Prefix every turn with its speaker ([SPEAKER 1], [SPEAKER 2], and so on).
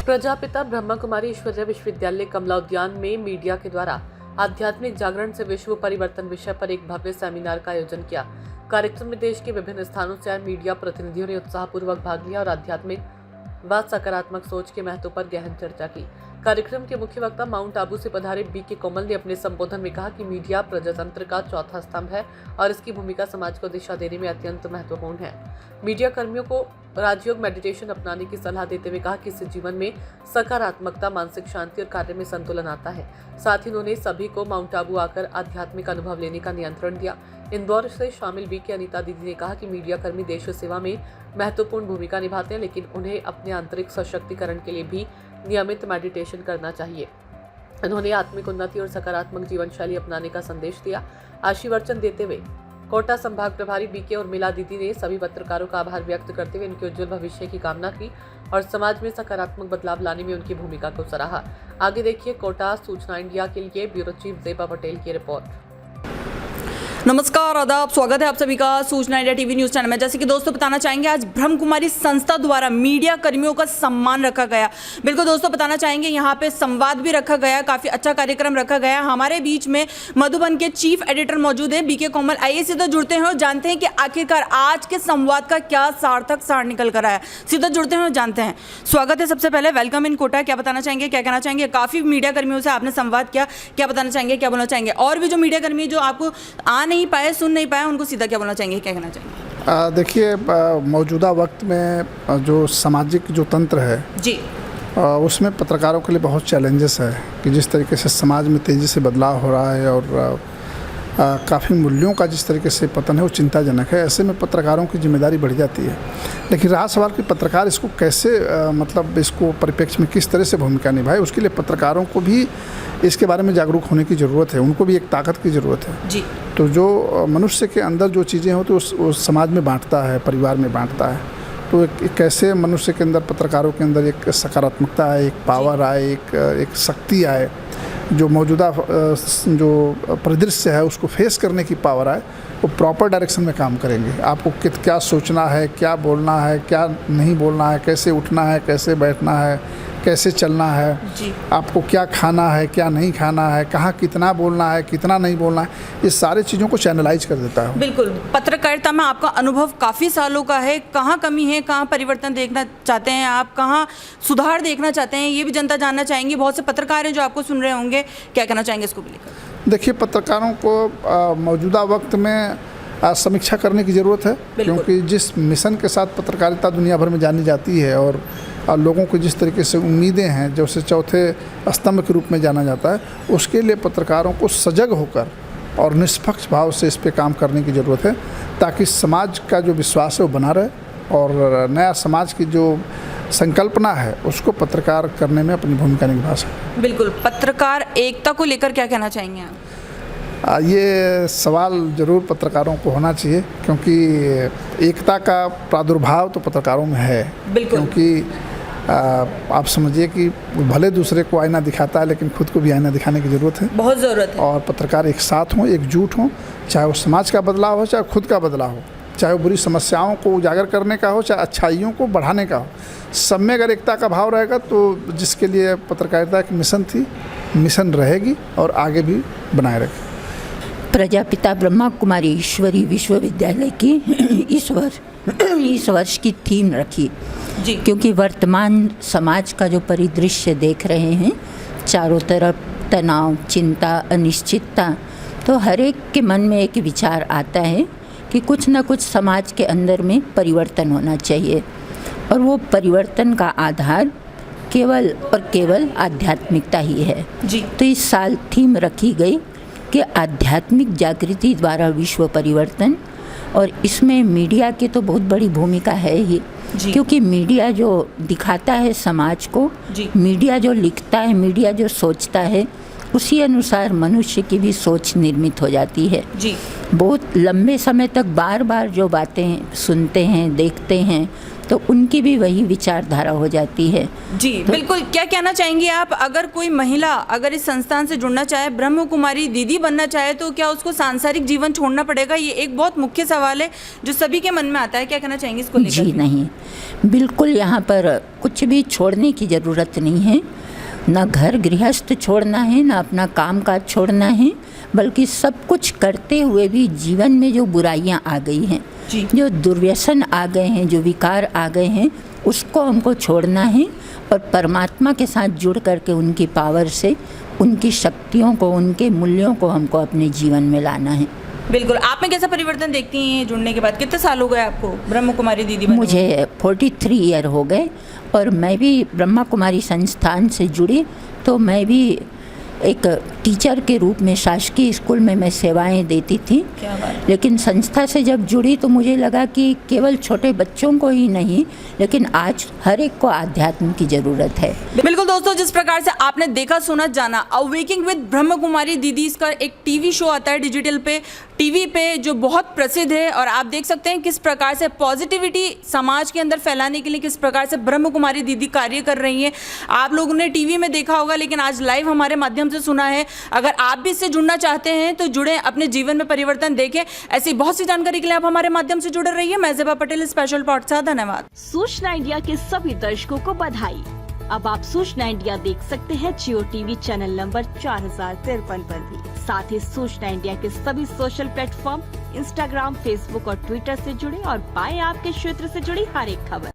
[SPEAKER 1] प्रजापिता ब्रह्मा कुमारी ईश्वरीय विश्वविद्यालय कमला उद्यान में मीडिया के द्वारा आध्यात्मिक जागरण से विश्व परिवर्तन विषय पर एक भव्य सेमिनार का आयोजन किया। कार्यक्रम में देश के विभिन्न स्थानों से आए मीडिया प्रतिनिधियों ने उत्साहपूर्वक भाग लिया और आध्यात्मिक व सकारात्मक सोच के महत्व पर गहन चर्चा की। कार्यक्रम के मुख्य वक्ता माउंट आबू से पधारे बी.के. कोमल ने अपने संबोधन में कहा कि मीडिया प्रजातंत्र का चौथा स्तंभ है और इसकी भूमिका समाज को दिशा देने में अत्यंत महत्वपूर्ण है। मीडिया कर्मियों को राजयोग मेडिटेशन अपनाने की सलाह देते हुए कहा कि इससे जीवन में सकारात्मकता, मानसिक शांति और कार्य में संतुलन आता है। साथ ही उन्होंने सभी को माउंट आबू आकर आध्यात्मिक अनुभव लेने का नियंत्रण दिया। इंदौर से शामिल बी.के. अनीता दीदी ने कहा कि मीडिया कर्मी देश सेवा में महत्वपूर्ण भूमिका निभाते हैं, लेकिन उन्हें अपने आंतरिक सशक्तिकरण के लिए भी नियमित मेडिटेशन करना चाहिए। उन्होंने आत्मिक उन्नति और सकारात्मक जीवन शैली अपनाने का संदेश दिया। आशीर्वचन देते हुए कोटा संभाग प्रभारी बी.के. उर्मिला दीदी ने सभी पत्रकारों का आभार व्यक्त करते हुए उनके उज्जवल भविष्य की कामना की और समाज में सकारात्मक बदलाव लाने में उनकी भूमिका को सराहा। आगे देखिए कोटा सूचना इंडिया के लिए ब्यूरो चीफ जेबा पटेल की रिपोर्ट।
[SPEAKER 2] नमस्कार, आदाब, स्वागत है आप सभी का सूचना इंडिया टीवी न्यूज चैनल में। जैसे कि दोस्तों बताना चाहेंगे, आज ब्रह्म कुमारी संस्था द्वारा मीडिया कर्मियों का सम्मान रखा गया। बिल्कुल दोस्तों बताना चाहेंगे, यहाँ पे संवाद भी रखा गया, काफी अच्छा कार्यक्रम रखा गया। हमारे बीच में मधुबन के चीफ एडिटर मौजूद है बी.के. कोमल। आइए सीधा जुड़ते हैं और जानते हैं कि आखिरकार आज के संवाद का क्या सार्थक सार निकल कर आया। सीधा जुड़ते हैं और जानते हैं। स्वागत है सबसे पहले, वेलकम इन कोटा। क्या बताना चाहेंगे, क्या कहना चाहेंगे? काफी मीडिया कर्मियों से आपने संवाद किया, क्या बताना चाहेंगे, क्या बोलना चाहेंगे? और भी जो मीडिया कर्मी जो आपको नहीं पाए, सुन नहीं पाए, उनको सीधा क्या बोलना चाहेंगे, क्या कहना चाहेंगे?
[SPEAKER 3] देखिए, मौजूदा वक्त में जो सामाजिक जो तंत्र है
[SPEAKER 2] जी,
[SPEAKER 3] उसमें पत्रकारों के लिए बहुत चैलेंजेस है कि जिस तरीके से समाज में तेज़ी से बदलाव हो रहा है और काफ़ी मूल्यों का जिस तरीके से पतन है वो चिंताजनक है। ऐसे में पत्रकारों की जिम्मेदारी बढ़ जाती है। लेकिन रहा सवाल कि पत्रकार इसको कैसे मतलब इसको परिप्रेक्ष्य में किस तरह से भूमिका निभाए, उसके लिए पत्रकारों को भी इसके बारे में जागरूक होने की ज़रूरत है। उनको भी एक ताकत की ज़रूरत है
[SPEAKER 2] जी।
[SPEAKER 3] तो जो मनुष्य के अंदर जो चीज़ें होती हैं उस समाज में बांटता है, परिवार में बांटता है। तो एक कैसे मनुष्य के अंदर, पत्रकारों के अंदर एक सकारात्मकता आए, एक पावर आए, एक शक्ति आए, जो मौजूदा जो परिदृश्य है उसको फेस करने की पावर आए, वो प्रॉपर डायरेक्शन में काम करेंगे। आपको क्या सोचना है, क्या बोलना है, क्या नहीं बोलना है, कैसे उठना है, कैसे बैठना है, कैसे चलना है
[SPEAKER 2] जी।
[SPEAKER 3] आपको क्या खाना है, क्या नहीं खाना है, कहाँ कितना बोलना है, कितना नहीं बोलना है, ये सारी चीज़ों को चैनलाइज कर देता है।
[SPEAKER 2] बिल्कुल, पत्रकारिता में आपका अनुभव काफ़ी सालों का है। कहाँ कमी है, कहाँ परिवर्तन देखना चाहते हैं आप, कहाँ सुधार देखना चाहते हैं, ये भी जनता जानना चाहेंगी। बहुत से पत्रकार हैं जो आपको सुन रहे होंगे, क्या कहना चाहेंगे इसको भी लेकर?
[SPEAKER 3] देखिए, पत्रकारों को मौजूदा वक्त में समीक्षा करने की ज़रूरत है, क्योंकि जिस मिशन के साथ पत्रकारिता दुनिया भर में जानी जाती है और लोगों को जिस तरीके से उम्मीदें हैं, जो उसे चौथे स्तंभ के रूप में जाना जाता है, उसके लिए पत्रकारों को सजग होकर और निष्पक्ष भाव से इस पे काम करने की ज़रूरत है, ताकि समाज का जो विश्वास है वो बना रहे और नया समाज की जो संकल्पना है उसको पत्रकार करने में अपनी भूमिका निभा सके।
[SPEAKER 2] बिल्कुल, पत्रकार एकता को लेकर क्या कहना चाहेंगे आप?
[SPEAKER 3] ये सवाल ज़रूर पत्रकारों को होना चाहिए, क्योंकि एकता का प्रादुर्भाव तो पत्रकारों में है। क्योंकि आप समझिए कि भले दूसरे को आईना दिखाता है, लेकिन खुद को भी आईना दिखाने की ज़रूरत है,
[SPEAKER 2] बहुत ज़रूरत है।
[SPEAKER 3] और पत्रकार एक साथ हों, एकजुट हों, चाहे वो समाज का बदलाव हो, चाहे खुद का बदलाव हो, चाहे वो बुरी समस्याओं को उजागर करने का हो, चाहे अच्छाइयों को बढ़ाने का हो। सब में अगर एकता का भाव रहेगा तो जिसके लिए पत्रकारिता एक मिशन थी, मिशन रहेगी और आगे भी बनाए रखेगी।
[SPEAKER 4] प्रजापिता ब्रह्मा कुमारी ईश्वरी विश्वविद्यालय की इस वर्ष की थीम रखी
[SPEAKER 2] जी,
[SPEAKER 4] क्योंकि वर्तमान समाज का जो परिदृश्य देख रहे हैं, चारों तरफ तनाव, चिंता, अनिश्चितता, तो हर एक के मन में एक विचार आता है कि कुछ न कुछ समाज के अंदर में परिवर्तन होना चाहिए, और वो परिवर्तन का आधार केवल और केवल आध्यात्मिकता ही है
[SPEAKER 2] जी।
[SPEAKER 4] तो इस साल थीम रखी गई कि आध्यात्मिक जागृति द्वारा विश्व परिवर्तन, और इसमें मीडिया की तो बहुत बड़ी भूमिका है ही, क्योंकि मीडिया जो दिखाता है समाज को, मीडिया जो लिखता है, मीडिया जो सोचता है, उसी अनुसार मनुष्य की भी सोच निर्मित हो जाती है।
[SPEAKER 2] जी
[SPEAKER 4] बहुत लंबे समय तक बार बार जो बातें सुनते हैं, देखते हैं, तो उनकी भी वही विचारधारा हो जाती है।
[SPEAKER 2] जी बिल्कुल। क्या कहना चाहेंगी आप, अगर कोई महिला अगर इस संस्थान से जुड़ना चाहे, ब्रह्म कुमारी दीदी बनना चाहे, तो क्या उसको सांसारिक जीवन छोड़ना पड़ेगा? ये एक बहुत मुख्य सवाल है जो सभी के मन में आता है। क्या कहना चाहेंगे इसको लेकर?
[SPEAKER 4] जी नहीं, बिल्कुल यहाँ पर कुछ भी छोड़ने की ज़रूरत नहीं है। ना घर गृहस्थ छोड़ना है, ना अपना काम काज छोड़ना है, बल्कि सब कुछ करते हुए भी जीवन में जो बुराइयाँ आ गई हैं, जो दुर्व्यसन आ गए हैं, जो विकार आ गए हैं, उसको हमको छोड़ना है और परमात्मा के साथ जुड़ करके उनकी पावर से उनकी शक्तियों को, उनके मूल्यों को हमको अपने जीवन में लाना है।
[SPEAKER 2] बिल्कुल। आप में कैसा परिवर्तन देखती हैं जुड़ने के बाद? कितने साल हो गए आपको ब्रह्म कुमारी दीदी बने?
[SPEAKER 4] मुझे 43 ईयर हो गए और मैं भी ब्रह्मा कुमारी संस्थान से जुड़ी, तो मैं भी एक टीचर के रूप में शासकीय स्कूल में मैं सेवाएं देती थी।
[SPEAKER 2] क्या बात।
[SPEAKER 4] लेकिन संस्था से जब जुड़ी तो मुझे लगा कि केवल छोटे बच्चों को ही नहीं, लेकिन आज हर एक को आध्यात्म की ज़रूरत है।
[SPEAKER 2] बिल्कुल दोस्तों, जिस प्रकार से आपने देखा, सुना, जाना, अवेकिंग विद ब्रह्म कुमारी दीदी इसका एक टीवी शो आता है डिजिटल पे, टीवी पे, जो बहुत प्रसिद्ध है। और आप देख सकते हैं किस प्रकार से पॉजिटिविटी समाज के अंदर फैलाने के लिए किस प्रकार से ब्रह्म कुमारी दीदी कार्य कर रही हैं। आप लोगों ने टीवी में देखा होगा, लेकिन आज लाइव हमारे माध्यम से सुना है। अगर आप भी इससे जुड़ना चाहते हैं तो जुड़े, अपने जीवन में परिवर्तन देखें। ऐसी बहुत सी जानकारी के लिए आप हमारे माध्यम से जुड़े रहिए। मैं ज़ेबा पटेल, स्पेशल पॉड से धन्यवाद।
[SPEAKER 5] सूचना इंडिया के सभी दर्शकों को बधाई। अब आप सूचना इंडिया देख सकते हैं जियो टीवी चैनल नंबर 4053 पर भी। साथ ही सूचना इंडिया के सभी सोशल प्लेटफॉर्म इंस्टाग्राम, फेसबुक और ट्विटर से जुड़े और पाएं आपके क्षेत्र से जुड़ी हर एक खबर।